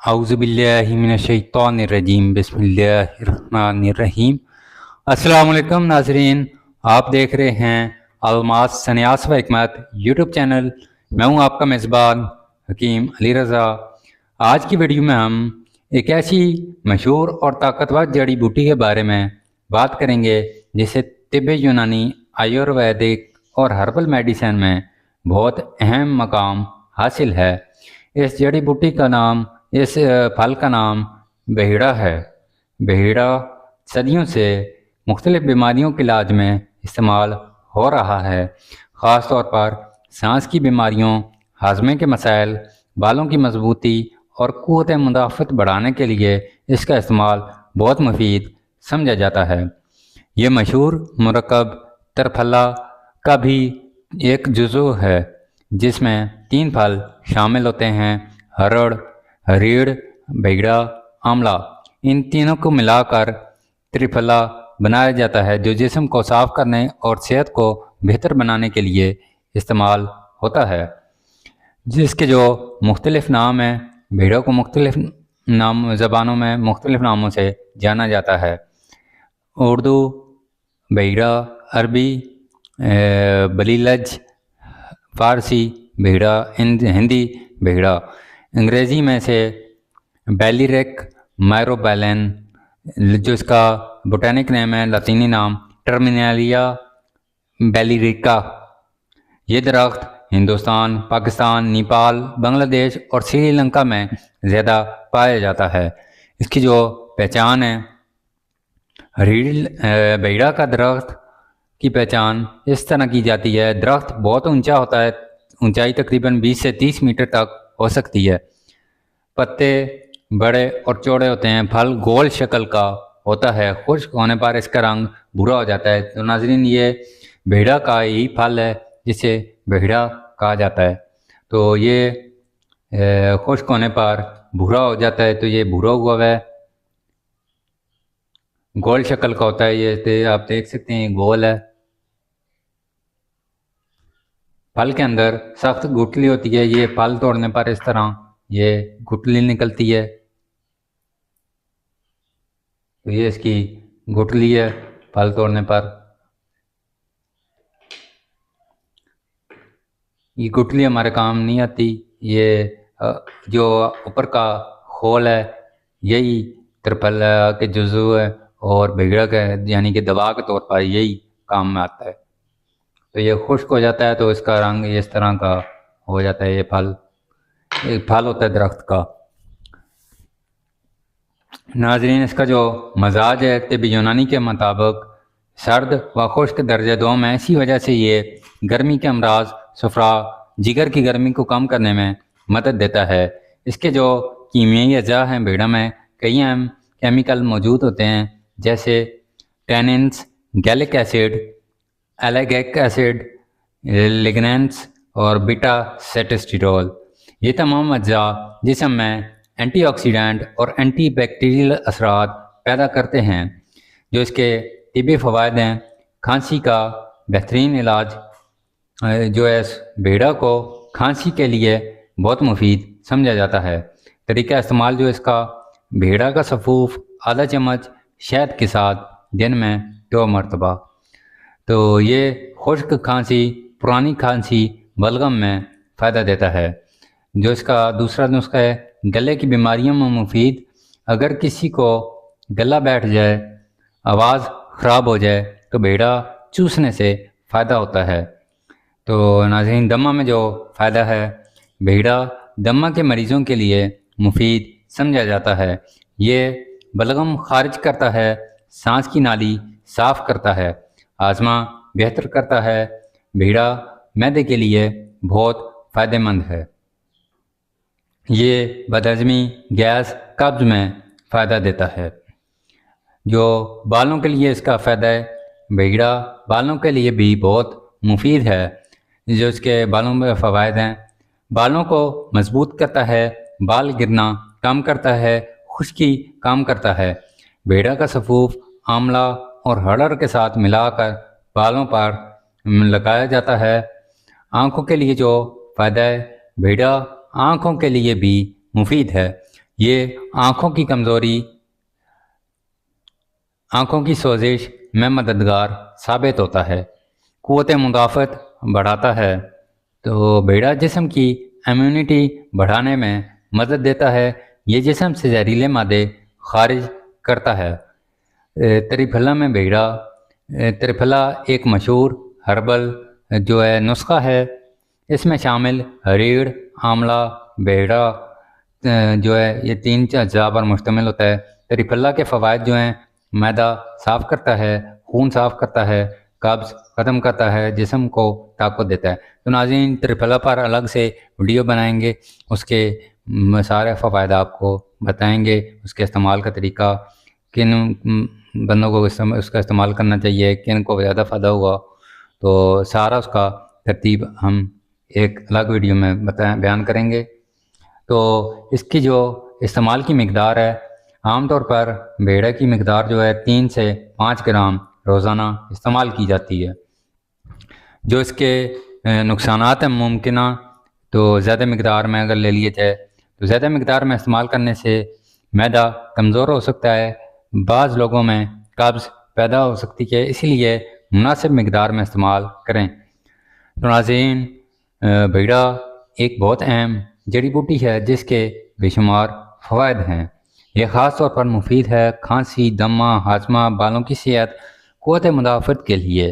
औज़ुबिल्लाहिमिनश्शैतानिर्रजीम बिस्मिल्लाहिर्रहमानिर्रहीम। अस्सलाम वालेकुम नाजरीन, आप देख रहे हैं अलमास सन्यास व हिकमत यूट्यूब चैनल। मैं हूं आपका मेज़बान हकीम अली रज़ा। आज की वीडियो में हम एक ऐसी मशहूर और ताकतवर जड़ी बूटी के बारे में बात करेंगे जिसे तिब्ब यूनानी, आयुर्वेदिक और हर्बल मेडिसिन में बहुत अहम मकाम हासिल है। इस जड़ी बूटी का नाम, इस फल का नाम बहेड़ा है। बहेड़ा सदियों से मुख्तलिफ़ बीमारियों के इलाज में इस्तेमाल हो रहा है। ख़ास तौर पर सांस की बीमारियों, हाजमे के मसाइल, बालों की मजबूती और क़ुव्वत मुदाफ़त बढ़ाने के लिए इसका इस्तेमाल बहुत मुफीद समझा जाता है। ये मशहूर मुरक्कब तरफला का भी एक जुज़ो है जिसमें 3 फल शामिल होते हैं: हरड़, हरीड़, बहेड़ा, आंवला। इन तीनों को मिलाकर त्रिफला बनाया जाता है जो जिस्म को साफ़ करने और सेहत को बेहतर बनाने के लिए इस्तेमाल होता है। जिसके जो मुख्तलिफ़ नाम हैं, बहेड़ों को मुख्तलिफ़ नाम ज़बानों में मुख्तलिफ़ नामों से जाना जाता है। उर्दू बहेड़ा, अरबी बलीलज, फ़ारसी बहेड़ा, हिंदी बहेड़ा। अंग्रेज़ी में से बैलिरिक मायरोबैलन, जो इसका बोटेनिक नेम है, लतीनी नाम टर्मिनेलिया बैलिरिका। ये दरख्त हिंदुस्तान, पाकिस्तान, नेपाल, बांग्लादेश और श्रीलंका में ज़्यादा पाया जाता है। इसकी जो पहचान है, बहेड़ा का दरख्त की पहचान इस तरह की जाती है: दरख्त बहुत ऊंचा होता है, ऊंचाई तकरीबन 20 से 30 मीटर तक हो सकती है। पत्ते बड़े और चौड़े होते हैं। फल गोल शक्ल का होता है। खुश्क होने पर इसका रंग भूरा हो जाता है। तो नाजरीन, ये बहेड़ा का ही फल है जिसे बहेड़ा कहा जाता है। तो ये खुश्क होने पर भूरा हो जाता है। तो ये भूरा हुआ है, गोल शक्ल का होता है। ये आप देख सकते हैं, गोल है। फल के अंदर सख्त गुठली होती है। ये फल तोड़ने पर इस तरह ये गुठली निकलती है। तो ये इसकी गुठली है फल तोड़ने पर। ये गुठली हमारे काम नहीं आती। ये जो ऊपर का खोल है, यही त्रिफला के जुज़ू है और बहेड़ा का यानी कि दवा के तौर पर यही काम में आता है। तो ये खुश्क हो जाता है तो इसका रंग इस तरह का हो जाता है। ये फल एक फल होता है दरख्त का। नाजरीन, इसका जो मजाज है तिब्ब यूनानी के मुताबिक सर्द व खुश्क दर्जे 2 में। इसी वजह से ये गर्मी के अमराज, सफ़रा, जिगर की गर्मी को कम करने में मदद देता है। इसके जो कीमियाई अज़ा हैं, बहेड़ा में कई अहम केमिकल मौजूद होते हैं जैसे tannins, gallic acid, ellagic acid, lignans और बीटा सेटेस्टिरोल। ये तमाम अज्जा जिस्म में एंटीऑक्सीडेंट और एंटी बैक्टीरियल असरात पैदा करते हैं। जो इसके तिब्बी फ़वाइद हैं, खांसी का बेहतरीन इलाज जो है, बहेड़ा को खांसी के लिए बहुत मुफीद समझा जाता है। तरीका इस्तेमाल जो इसका, बहेड़ा का सफ़ूफ आधा चम्मच शहद के साथ दिन में 2 मरतबा। तो ये खुश्क खांसी, पुरानी खांसी, बलगम में फ़ायदा देता है। जो इसका दूसरा नुस्खा है, गले की बीमारियों में मुफीद। अगर किसी को गला बैठ जाए, आवाज़ ख़राब हो जाए तो बहेड़ा चूसने से फ़ायदा होता है। तो नाज़रीन, दमा में जो फ़ायदा है, बहेड़ा दमा के मरीज़ों के लिए मुफीद समझा जाता है। ये बलगम खारिज करता है, सांस की नाली साफ़ करता है, आज़मा बेहतर करता है। बहेड़ा मैदे के लिए बहुत फ़ायदेमंद है। ये बदहज़मी, गैस, कब्ज़ में फ़ायदा देता है। जो बालों के लिए इसका फ़ायदा है, बहेड़ा बालों के लिए भी बहुत मुफीद है। जो इसके बालों में फ़वाइद हैं, बालों को मजबूत करता है, बाल गिरना कम करता है, खुश्की कम करता है। बहेड़ा का सफ़ूफ आंवला और हरड़ के साथ मिलाकर बालों पर लगाया जाता है। आँखों के लिए जो फ़ायदा है, बहेड़ा आँखों के लिए भी मुफीद है। یہ آنکھوں کی کمزوری، آنکھوں کی سوزش میں مددگار ثابت ہوتا ہے، قوت مدافعت بڑھاتا ہے۔ تو بیڑا جسم کی امیونٹی بڑھانے میں مدد دیتا ہے، یہ جسم سے زہریلے مادے خارج کرتا ہے۔ تریپھلا میں بیڑا، تریپھلا ایک مشہور ہربل جو ہے نسخہ ہے، اس میں شامل ہریڑ، آملہ، بیڑا جو ہے یہ 3 اجزاء پر مشتمل ہوتا ہے۔ تریپھلا کے فوائد جو ہیں، معدہ صاف کرتا ہے، خون صاف کرتا ہے، قبض ختم کرتا ہے، جسم کو طاقت دیتا ہے۔ تو ناظرین تریپھلا پر الگ سے ویڈیو بنائیں گے، اس کے سارے فوائد آپ کو بتائیں گے، اس کے استعمال کا طریقہ، کن بندوں کو اس کا استعمال کرنا چاہیے، کن کو زیادہ فائدہ ہوا، تو سارا اس کا ترتیب ہم ایک الگ ویڈیو میں بیان کریں گے۔ تو اس کی جو استعمال کی مقدار ہے، عام طور پر بیڑے کی مقدار جو ہے 3 سے 5 گرام روزانہ استعمال کی جاتی ہے۔ جو اس کے نقصانات ہیں ممکنہ، تو زیادہ مقدار میں اگر لے لیے جائے تو زیادہ مقدار میں استعمال کرنے سے معدہ کمزور ہو سکتا ہے، بعض لوگوں میں قبض پیدا ہو سکتی ہے، اسی لیے مناسب مقدار میں استعمال کریں۔ تو ناظرین بیڑا ایک بہت اہم جڑی بوٹی ہے جس کے بے شمار فوائد ہیں۔ یہ خاص طور پر مفید ہے کھانسی، دمہ، ہاضمہ، بالوں کی صحت، قوت مدافعت کے لیے۔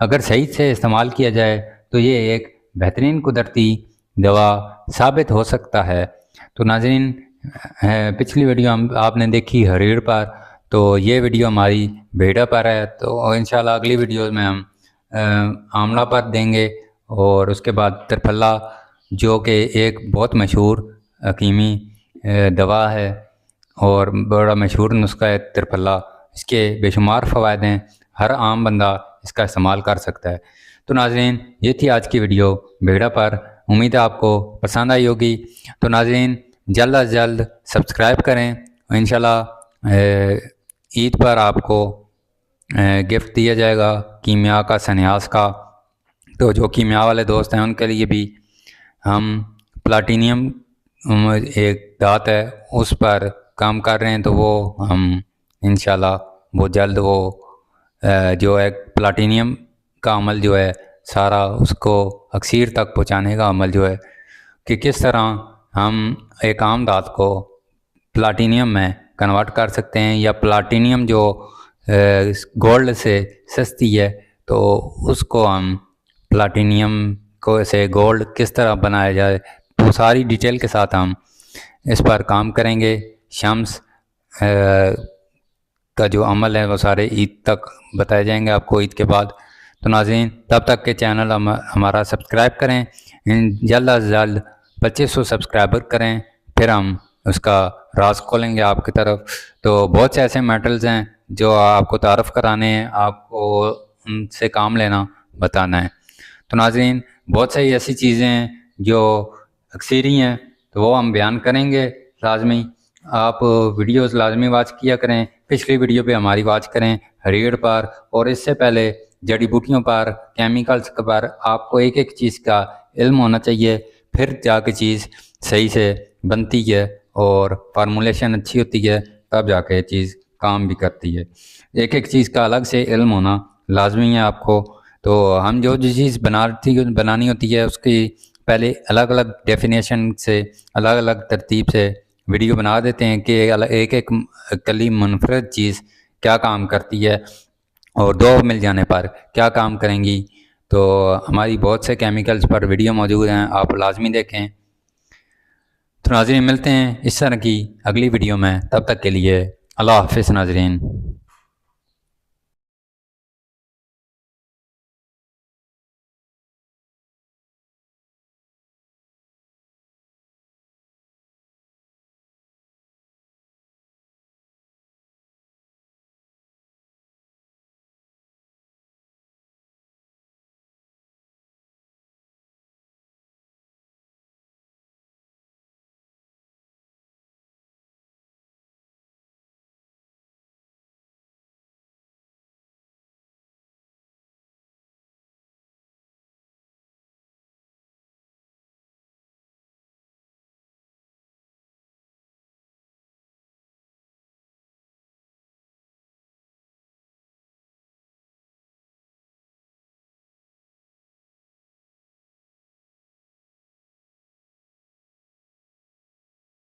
اگر صحیح سے استعمال کیا جائے تو یہ ایک بہترین قدرتی دوا ثابت ہو سکتا ہے۔ تو ناظرین پچھلی ویڈیو آپ نے دیکھی ہریڑ پر، تو یہ ویڈیو ہماری بیڑا پر ہے، تو انشاءاللہ اگلی ویڈیوز میں ہم آملہ پر دیں گے، اور اس کے بعد ترپھلا جو کہ ایک بہت مشہور حکیمی دوا ہے اور بڑا مشہور نسخہ ہے ترپھلا، اس کے بے شمار فوائد ہیں، ہر عام بندہ اس کا استعمال کر سکتا ہے۔ تو ناظرین یہ تھی آج کی ویڈیو بیڑا پر، امید ہے آپ کو پسند آئی ہوگی۔ تو ناظرین جلد از جلد سبسکرائب کریں، انشاءاللہ عید پر آپ کو گفٹ دیا جائے گا کیمیا کا، سنیاس کا۔ تو جو کیمیا والے دوست ہیں ان کے لیے بھی ہم پلاٹینیم ایک دھات ہے اس پر کام کر رہے ہیں، تو وہ ہم انشاءاللہ بہت جلد وہ جو ہے پلاٹینیم کا عمل جو ہے سارا اس کو اکسیر تک پہنچانے کا عمل جو ہے کہ کس طرح ہم ایک عام دھات کو پلاٹینیم میں کنورٹ کر سکتے ہیں، یا پلاٹینیم جو گولڈ سے سستی ہے تو اس کو ہم پلاٹینیم کو سے گولڈ کس طرح بنایا جائے، تو ساری ڈیٹیل کے ساتھ ہم اس پر کام کریں گے۔ شمس کا جو عمل ہے وہ سارے عید تک بتائے جائیں گے آپ کو، عید کے بعد۔ تو ناظرین تب تک کے چینل ہمارا سبسکرائب کریں، جلد از جلد 2500 سبسکرائبر کریں، پھر ہم اس کا راز کھولیں گے آپ کی طرف۔ تو بہت سے ایسے میٹلز ہیں جو آپ کو تعارف کرانے ہیں، آپ کو ان سے کام لینا بتانا ہے۔ تو ناظرین بہت سی ایسی چیزیں ہیں جو اکثیری ہیں، تو وہ ہم بیان کریں گے لازمی۔ آپ ویڈیوز لازمی واچ کیا کریں، پچھلی ویڈیو پہ ہماری واچ کریں ہریڑ پر، اور اس سے پہلے جڑی بوٹیوں پر، کیمیکلز پر آپ کو ایک ایک چیز کا علم ہونا چاہیے، پھر جا کے چیز صحیح سے بنتی ہے اور فارمولیشن اچھی ہوتی ہے، تب جا کے چیز کام بھی کرتی ہے۔ ایک ایک چیز کا الگ سے علم ہونا لازمی ہے آپ کو۔ تو ہم جو چیز بنانی ہوتی ہے اس کی پہلے الگ الگ ڈیفینیشن سے، الگ الگ ترتیب سے ویڈیو بنا دیتے ہیں کہ ایک ایک کلی منفرد چیز کیا کام کرتی ہے اور دو مل جانے پر کیا کام کریں گی۔ تو ہماری بہت سے کیمیکلز پر ویڈیو موجود ہیں، آپ لازمی دیکھیں۔ تو ناظرین ملتے ہیں اس طرح کی اگلی ویڈیو میں، تب تک کے لیے اللہ حافظ ناظرین۔